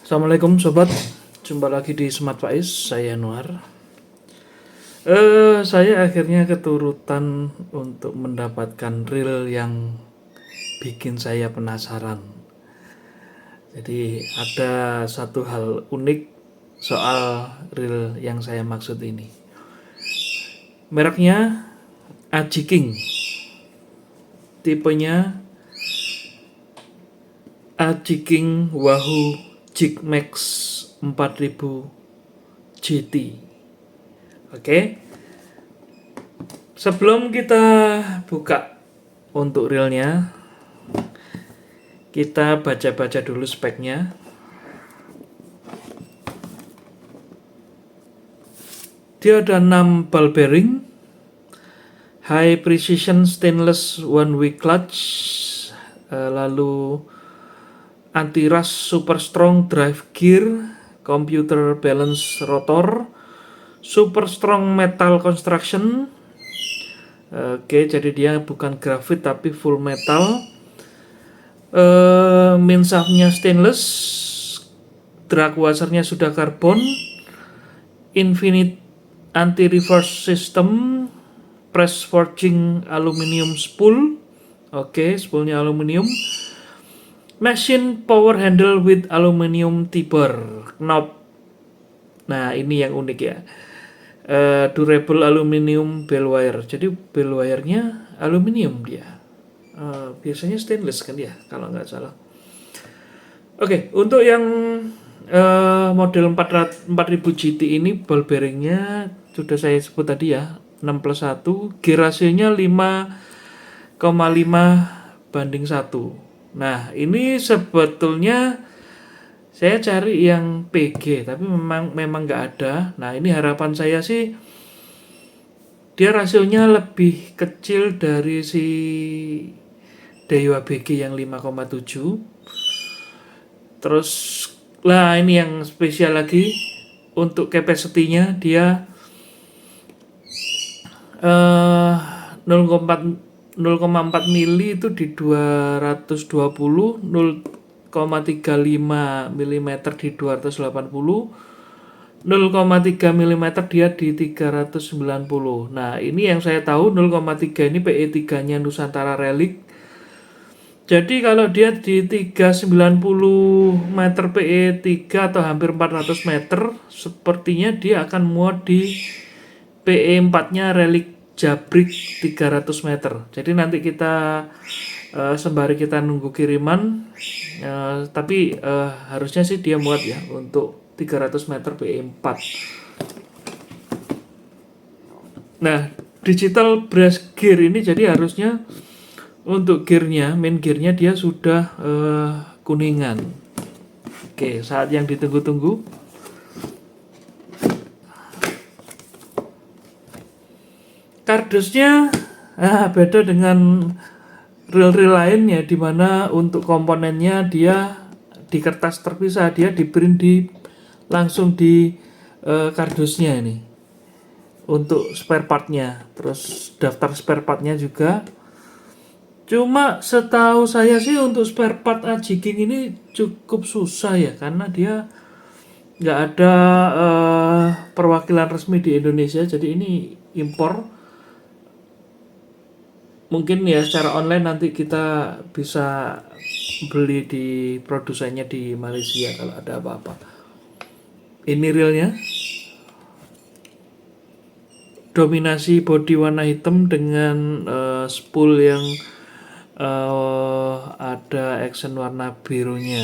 Assalamualaikum sobat, jumpa lagi di Smart Faiz, saya Nuar. Saya akhirnya keturutan untuk mendapatkan reel yang bikin saya penasaran. Jadi ada satu hal unik soal reel yang saya maksud ini. Mereknya Aji King, tipenya Aji King Wahoo Jigmax 4000 GT. Oke. Sebelum kita buka untuk realnya, kita baca-baca dulu speknya. Dia ada 6 ball bearing, high precision stainless one way clutch, lalu anti rust super strong drive gear, computer balance rotor, super strong metal construction. Oke, jadi dia bukan grafit tapi full metal. Main shaftnya stainless, drag washernya sudah karbon, infinite anti reverse system, press forging aluminium spool. Oke, spoolnya aluminium. Machine power handle with aluminium tibber knob. Nah, ini yang unik ya. Durable aluminium bell wire. Jadi bell wirenya aluminium dia. Biasanya stainless kan ya, kalau nggak salah. Oke, untuk yang model 4000 GT ini ball bearingnya sudah saya sebut tadi ya, 6+1, gear rasionya 5,5:1. Nah, ini sebetulnya saya cari yang PG, tapi memang nggak ada. Nah, ini harapan saya sih dia rasionya lebih kecil dari si Dewa BG yang 5,7. Terus lah ini yang spesial lagi, untuk capacity-nya dia 0,4 mili itu di 220, 0,35 mm di 280, 0,3 mm dia di 390. Nah, ini yang saya tahu 0,3 ini PE3-nya Nusantara Relic. Jadi kalau dia di 390 meter PE3 atau hampir 400 meter, sepertinya dia akan muat di PE4-nya Relic Jabrik 300 meter. Jadi nanti kita sembari kita nunggu kiriman, tapi harusnya sih dia muat ya untuk 300 meter PE4. Nah, digital brass gear ini jadi harusnya untuk gearnya, main gearnya dia sudah kuningan. Oke, saat yang ditunggu-tunggu. Kardusnya beda dengan reel-reel lainnya, dimana untuk komponennya dia di kertas terpisah, dia di print langsung di kardusnya ini untuk spare partnya, terus daftar spare partnya juga. Cuma setahu saya sih untuk spare part Aji King ini cukup susah ya, karena dia nggak ada perwakilan resmi di Indonesia, jadi ini impor. Mungkin ya secara online nanti kita bisa beli di produsennya di Malaysia kalau ada apa-apa. Ini realnya, dominasi body warna hitam dengan spool yang ada accent warna birunya.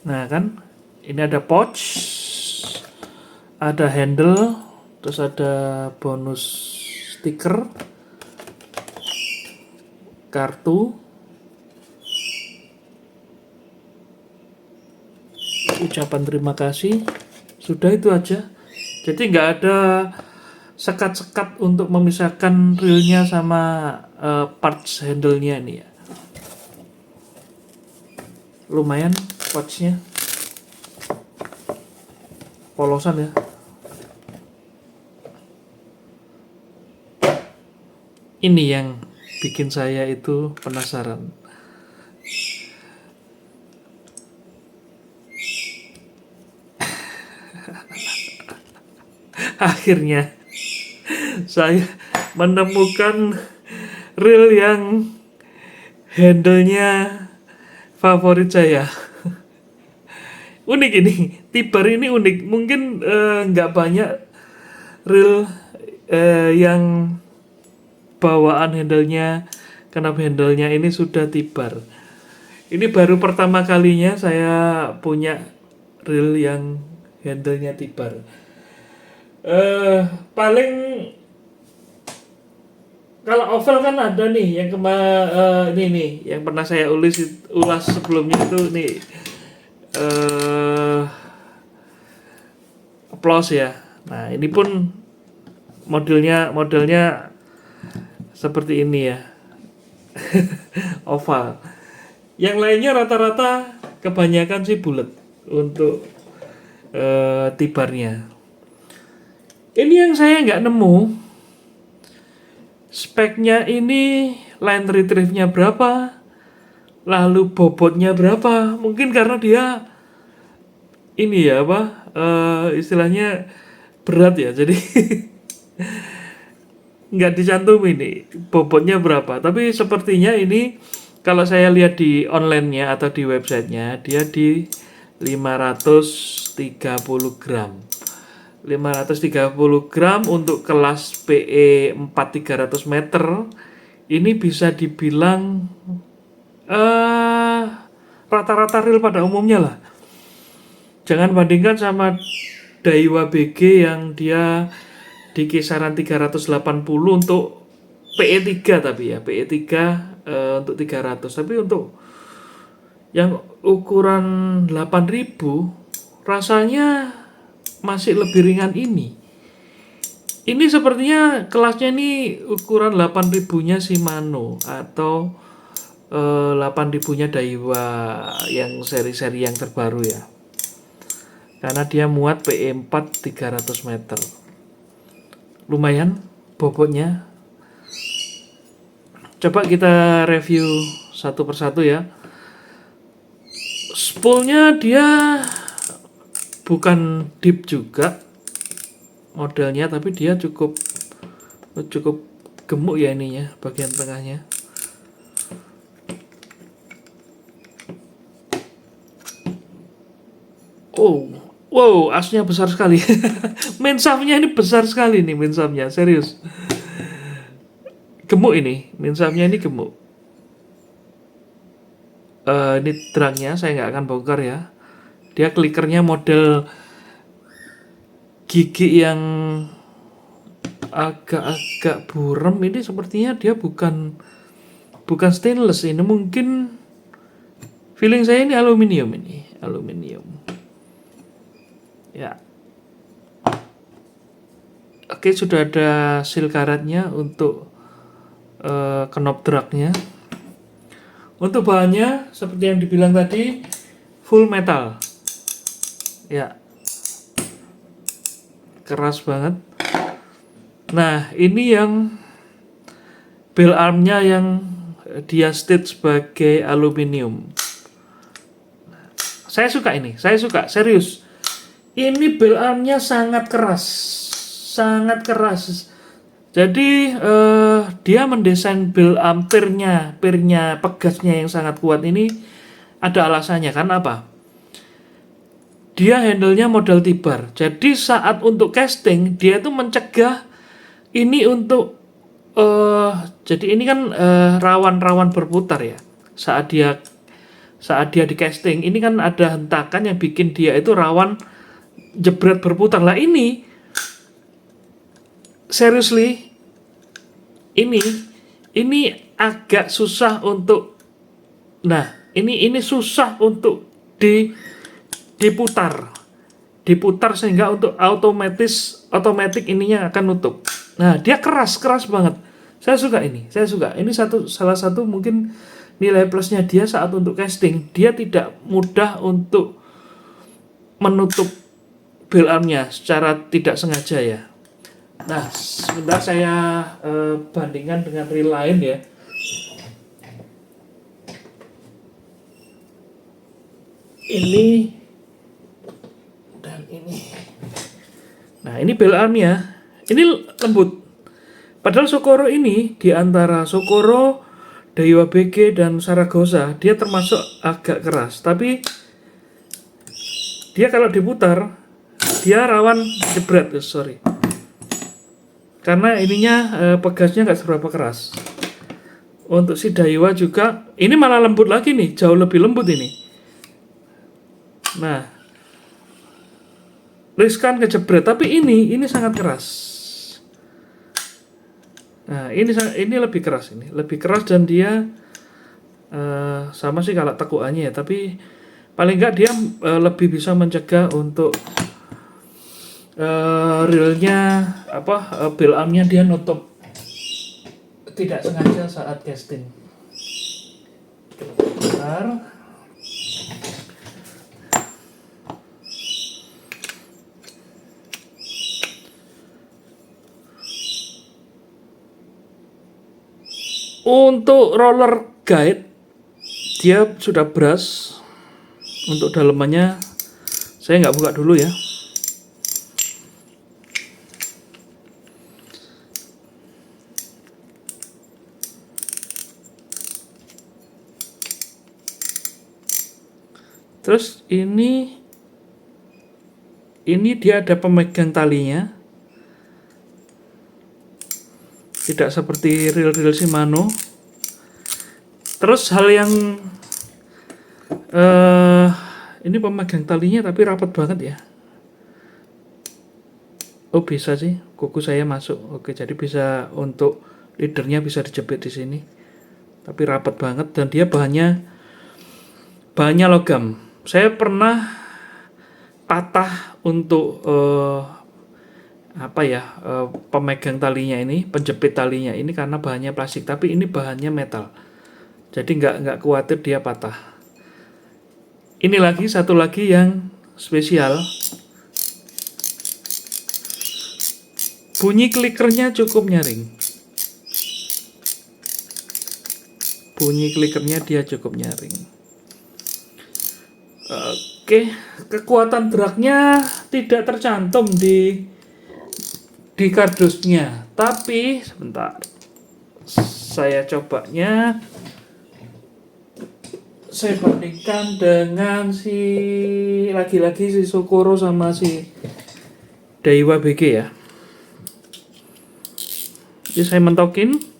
Nah kan, ini ada pouch, ada handle, terus ada bonus stiker, kartu, ucapan terima kasih. Sudah itu aja. Jadi nggak ada sekat-sekat untuk memisahkan reelnya sama parts handle-nya nih ya. Lumayan pouchnya, polosan ya. Ini yang bikin saya itu penasaran. Akhirnya saya menemukan reel yang handle-nya favorit saya. Unik ini, Tibar ini unik. Mungkin nggak banyak reel yang bawaan handle-nya, kenapa handle-nya ini sudah Tibar. Ini baru pertama kalinya saya punya reel yang handle-nya Tibar. Paling kalau oval kan ada nih yang ini nih yang pernah saya ulas sebelumnya itu nih applause ya. Nah ini pun modelnya seperti ini ya, oval. Yang lainnya rata-rata kebanyakan sih bulat untuk tibarnya. Ini yang saya nggak nemu speknya, ini line retrieve-nya berapa, lalu bobotnya berapa. Mungkin karena dia ini ya apa istilahnya berat ya, jadi nggak dicantumin nih bobotnya berapa. Tapi sepertinya ini kalau saya lihat di online-nya atau di websitenya, dia di 530 gram. 530 gram untuk kelas PE 4 300 meter ini bisa dibilang rata-rata reel pada umumnya lah. Jangan bandingkan sama Daiwa BG yang dia di kisaran 380 untuk PE3, tapi ya PE3 untuk 300. Tapi untuk yang ukuran 8000 rasanya masih lebih ringan ini. Ini sepertinya kelasnya ini ukuran 8000-nya Shimano atau 8000-nya Daiwa yang seri-seri yang terbaru ya. Karena dia muat PE4 300 meter. Lumayan bobotnya. Coba kita review satu persatu ya. Spoolnya dia bukan deep juga modelnya, tapi dia cukup gemuk ya ininya, bagian tengahnya. Wow, asnya besar sekali. Main shaftnya ini besar sekali nih, main shaftnya serius. Gemuk ini, main shaftnya ini gemuk. Ini drangnya saya nggak akan bongkar ya. Dia klikernya model gigi yang agak-agak buram. Ini sepertinya dia bukan stainless, ini mungkin feeling saya ini aluminium ya. Oke, sudah ada seal karetnya untuk knob dragnya. Untuk bahannya seperti yang dibilang tadi, full metal ya, keras banget. Nah ini yang bell armnya yang dia stitch sebagai aluminium. Saya suka serius. Ini bell armnya sangat keras. Jadi dia mendesain bell arm pirnya pegasnya yang sangat kuat ini ada alasannya. Kan apa? Dia handle-nya model Tibar. Jadi saat untuk casting dia itu mencegah ini untuk jadi ini kan rawan berputar ya. Saat dia di casting ini kan ada hentakan yang bikin dia itu rawan jebret berputar. Lah ini seriously ini agak susah untuk, nah ini susah untuk diputar sehingga untuk otomatis ininya akan nutup. Nah dia keras banget. Saya suka ini salah satu mungkin nilai plusnya dia saat untuk casting. Dia tidak mudah untuk menutup bell armnya secara tidak sengaja ya. Nah sebentar saya bandingkan dengan reel lain ya. Ini dan ini. Nah, ini bel almia, ini lembut. Padahal Socorro ini di antara Socorro, Daiwa BG dan Saragossa dia termasuk agak keras, tapi dia kalau diputar dia rawan jebret, sorry. Karena ininya pegasnya nggak seberapa keras. Untuk si Daiwa juga ini malah lembut lagi nih, jauh lebih lembut ini. Nah, riskan kejebret, tapi ini sangat keras. Nah, ini lebih keras, ini lebih keras, dan dia sama sih kalau tekuannya ya, tapi paling nggak dia lebih bisa mencegah untuk realnya bel armnya dia nutup tidak sengaja saat casting. Bentar. Untuk roller guide dia sudah brush. Untuk dalemannya saya nggak buka dulu ya. Terus ini dia ada pemegang talinya, tidak seperti reel-reel Shimano. Terus hal yang ini pemegang talinya tapi rapat banget ya. Oh, bisa sih, kuku saya masuk. Oke, jadi bisa untuk leadernya bisa dijepit di sini. Tapi rapat banget, dan dia bahannya logam. Saya pernah patah untuk pemegang talinya ini, penjepit talinya ini karena bahannya plastik, tapi ini bahannya metal. Jadi nggak khawatir dia patah. Ini lagi satu lagi yang spesial. Bunyi klikernya cukup nyaring. Bunyi klikernya dia cukup nyaring. Oke, kekuatan dragnya tidak tercantum di kardusnya, tapi sebentar, saya cobanya, saya bandingkan dengan si lagi-lagi si Socorro sama si Daiwa BG ya. Jadi saya mentokin.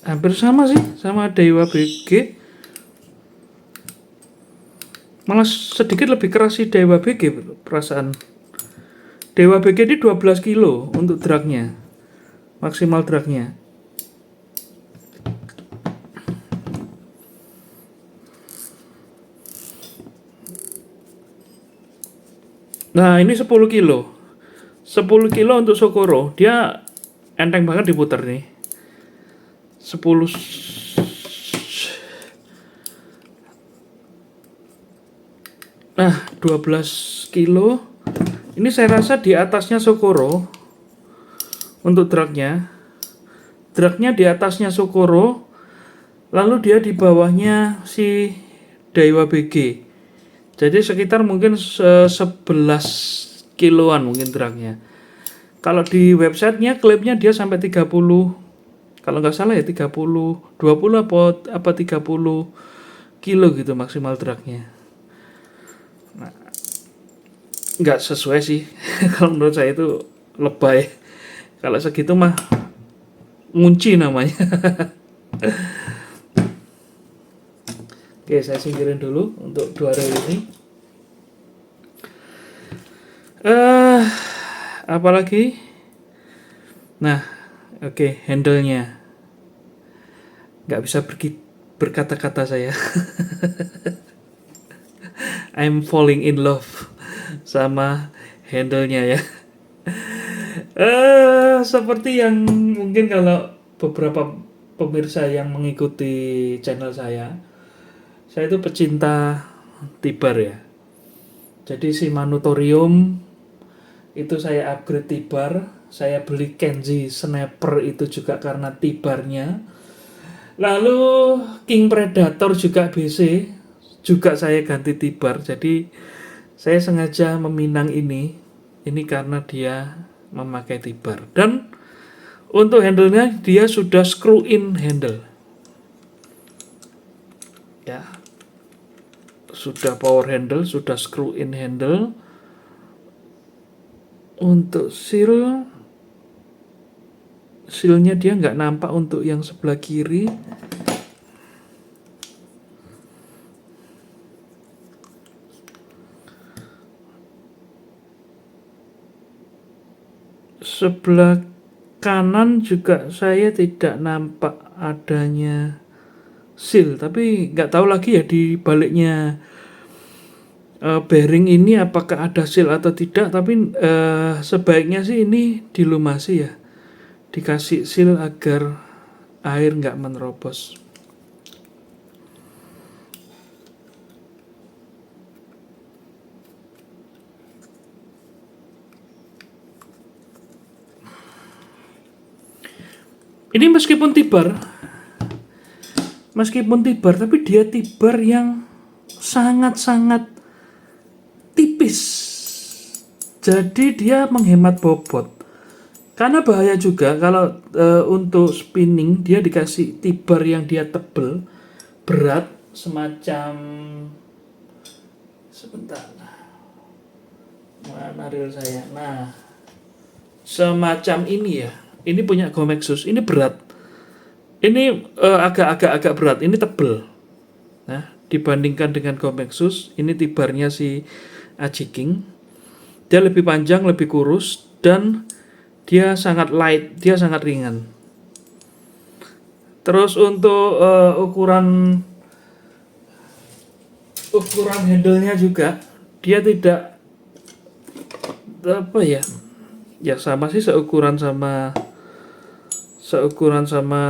Hampir sama sih sama Daiwa BG. Malah sedikit lebih keras si Daiwa BG perasaan. Daiwa BG ini 12 kilo untuk dragnya. Maksimal dragnya. Nah, ini 10 kilo. 10 kilo untuk Socorro. Dia enteng banget diputar nih. 10. Nah, 12 kilo. Ini saya rasa di atasnya Socorro untuk dragnya. Dragnya di atasnya Socorro, lalu dia di bawahnya si Daiwa BG. Jadi sekitar mungkin 11 kiloan mungkin dragnya. Kalau di websitenya klaimnya dia sampai 30, kalau nggak salah ya 30, 20 apa 30 kilo gitu maksimal dragnya. Nah, nggak sesuai sih. Kalau menurut saya itu lebay. Kalau segitu mah ngunci namanya. Oke, saya singkirin dulu untuk dua reel ini. Apalagi? Nah, oke, handle-nya. Nggak bisa berkata-kata saya. I'm falling in love sama handle-nya ya. Seperti yang mungkin kalau beberapa pemirsa yang mengikuti channel saya itu pecinta Tibar ya. Jadi si Manutorium itu saya upgrade T-bar. Saya beli Kenji Snapper itu juga karena T-barnya. Lalu King Predator juga BC, juga saya ganti T-bar. Jadi saya sengaja meminang ini karena dia memakai T-bar. Dan untuk handle-nya dia sudah screw in handle. Ya, sudah power handle, sudah screw in handle. Untuk sealnya dia nggak nampak untuk yang sebelah kiri. Sebelah kanan juga saya tidak nampak adanya seal, tapi nggak tahu lagi ya di baliknya bearing ini apakah ada seal atau tidak. Tapi sebaiknya sih ini dilumasi ya, dikasih seal agar air nggak menerobos. Ini meskipun T-bar, tapi dia T-bar yang sangat-sangat tipis. Jadi dia menghemat bobot. Karena bahaya juga kalau untuk spinning dia dikasih T-bar yang dia tebel, berat, semacam, sebentar, mana reel saya. Nah, semacam ini ya. Ini punya Gomexus, ini berat. Ini agak berat, ini tebel. Nah, dibandingkan dengan Gomexus, ini T-barnya si Aji King. Dia lebih panjang, lebih kurus, dan dia sangat light, dia sangat ringan. Terus untuk ukuran handle-nya juga, dia tidak apa ya? Ya sama sih seukuran sama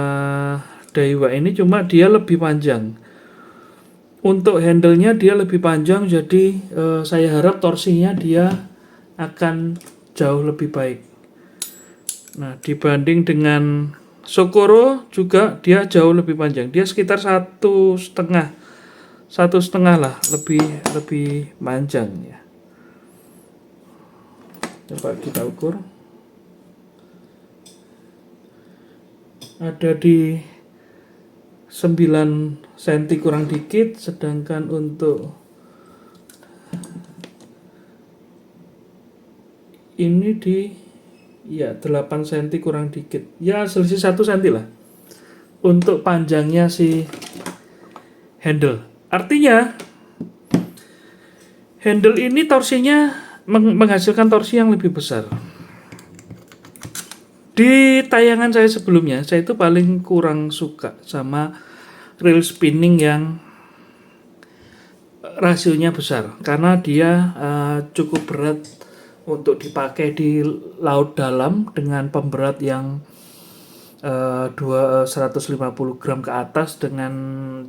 Daiwa ini, cuma dia lebih panjang. Untuk handle-nya dia lebih panjang, jadi saya harap torsinya dia akan jauh lebih baik. Nah, dibanding dengan Sokoro juga dia jauh lebih panjang. Dia sekitar 1,5 lah, lebih panjang ya. Coba kita ukur. Ada di 9 cm kurang dikit, sedangkan untuk ini di 8 cm kurang dikit. Ya selisih 1 cm lah untuk panjangnya si handle. Artinya handle ini torsinya menghasilkan torsi yang lebih besar. Di tayangan saya sebelumnya, saya itu paling kurang suka sama reel spinning yang rasionya besar, karena dia cukup berat untuk dipakai di laut dalam dengan pemberat yang 150 gram ke atas dengan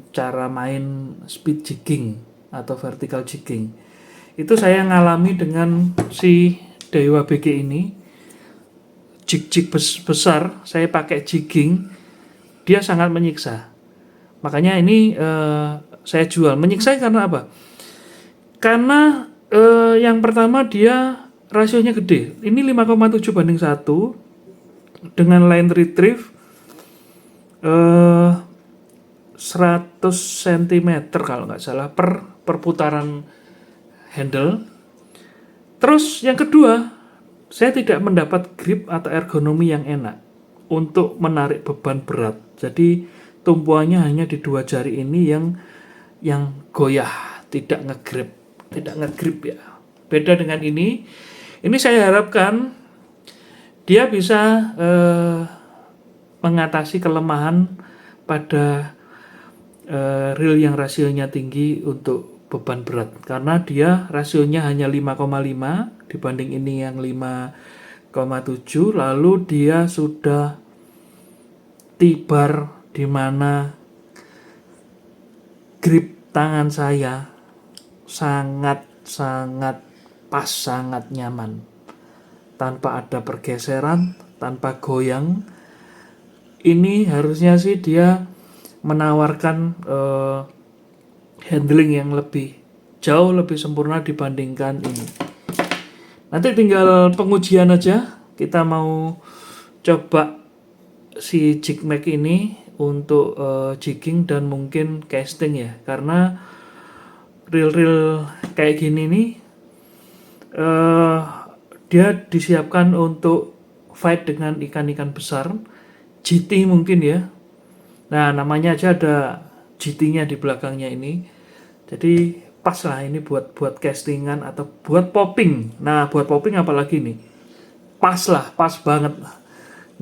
cara main speed jigging atau vertical jigging. Itu saya ngalami dengan si Daiwa BG ini. Jig besar, saya pakai jigging, dia sangat menyiksa. Makanya ini saya jual. Menyiksa karena apa? Karena yang pertama dia rasionya gede. Ini 5,7 banding 1 dengan line retrieve 100 cm kalau nggak salah per putaran handle. Terus yang kedua, saya tidak mendapat grip atau ergonomi yang enak untuk menarik beban berat. Jadi tumpuannya hanya di 2 jari ini yang goyah, tidak ngegrip ya. Beda dengan ini saya harapkan dia bisa mengatasi kelemahan pada reel yang rasionya tinggi untuk beban berat, karena dia rasionya hanya 5,5 dibanding ini yang 5,7. Lalu dia sudah T-bar di mana grip tangan saya sangat pas, sangat nyaman. tanpa ada pergeseran, tanpa goyang. Ini harusnya sih dia menawarkan handling yang jauh lebih sempurna dibandingkan ini. Nanti tinggal pengujian aja. Kita mau coba si JigMac ini untuk jigging dan mungkin casting ya, karena reel-reel kayak gini nih dia disiapkan untuk fight dengan ikan-ikan besar, GT mungkin ya. Nah, namanya aja ada GT-nya di belakangnya ini. Jadi pas lah ini buat castingan atau buat popping. Nah, buat popping apalagi nih? Pas lah, pas banget.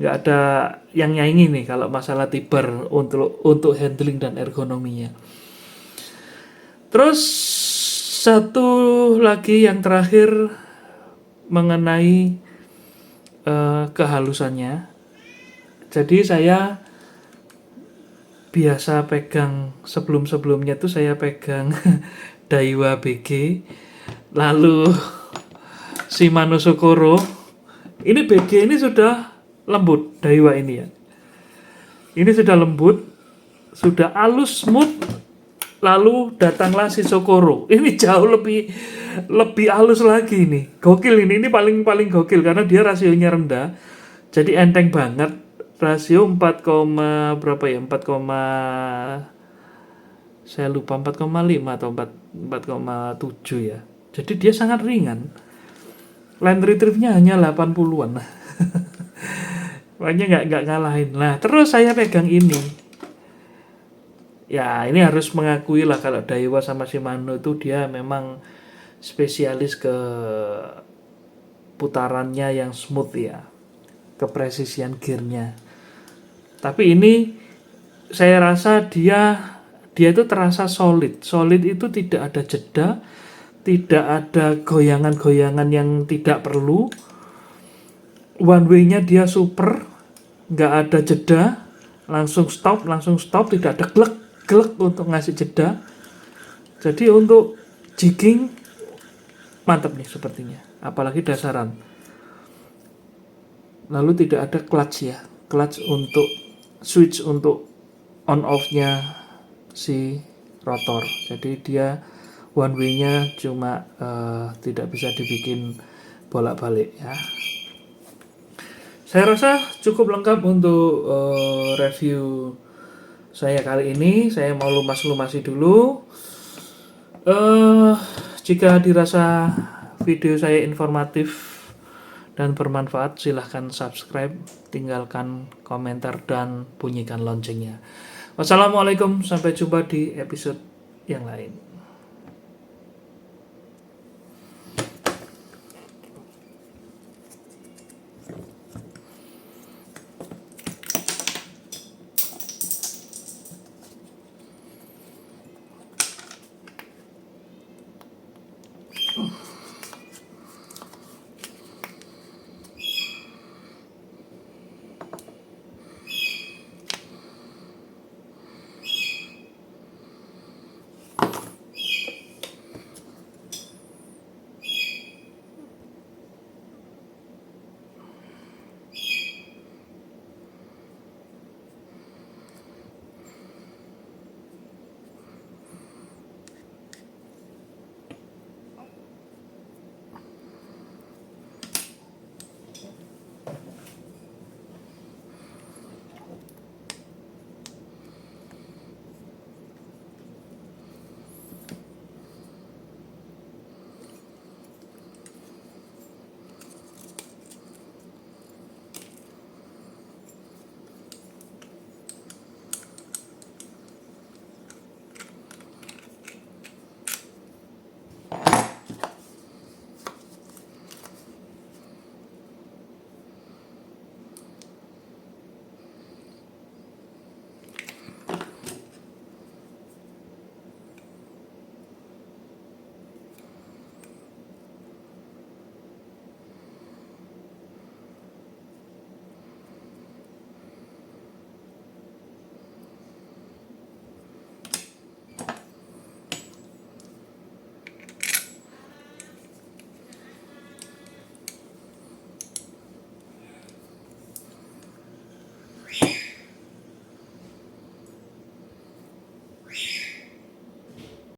Nggak ada yang nyaingi nih kalau masalah tiber untuk handling dan ergonominya. Terus satu lagi yang terakhir mengenai kehalusannya. Jadi saya biasa pegang sebelumnya tuh saya pegang Daiwa BG, lalu Shimano Sokoro. Ini BG ini sudah lembut, Daiwa ini ya. Ini sudah lembut, sudah halus, smooth. Lalu datanglah si Sokoro. Ini jauh lebih halus lagi nih. Gokil ini paling gokil karena dia rasionya rendah. Jadi enteng banget. Rasio 4, berapa ya? 4, saya lupa 4,5 atau 4,7 ya. Jadi dia sangat ringan. Land retrieve-nya hanya 80-an. Makanya nggak ngalahin. Nah, terus saya pegang ini. Ya, ini harus mengakui lah kalau Daiwa sama Shimano itu dia memang spesialis ke putarannya yang smooth ya, kepresisian gearnya. Tapi ini saya rasa dia itu terasa solid itu tidak ada jeda, tidak ada goyangan-goyangan yang tidak perlu. One way-nya dia super, nggak ada jeda, langsung stop, tidak ada glek untuk ngasih jeda. Jadi untuk jigging mantap nih sepertinya, apalagi dasaran. Lalu tidak ada clutch ya, clutch untuk switch untuk on off-nya si rotor. Jadi dia one way-nya cuma tidak bisa dibikin bolak-balik ya. Saya rasa cukup lengkap untuk review saya kali ini. Saya mau lumas-lumasi dulu. Jika dirasa video saya informatif dan bermanfaat, silahkan subscribe, tinggalkan komentar, dan bunyikan loncengnya. Wassalamualaikum, sampai jumpa di episode yang lain.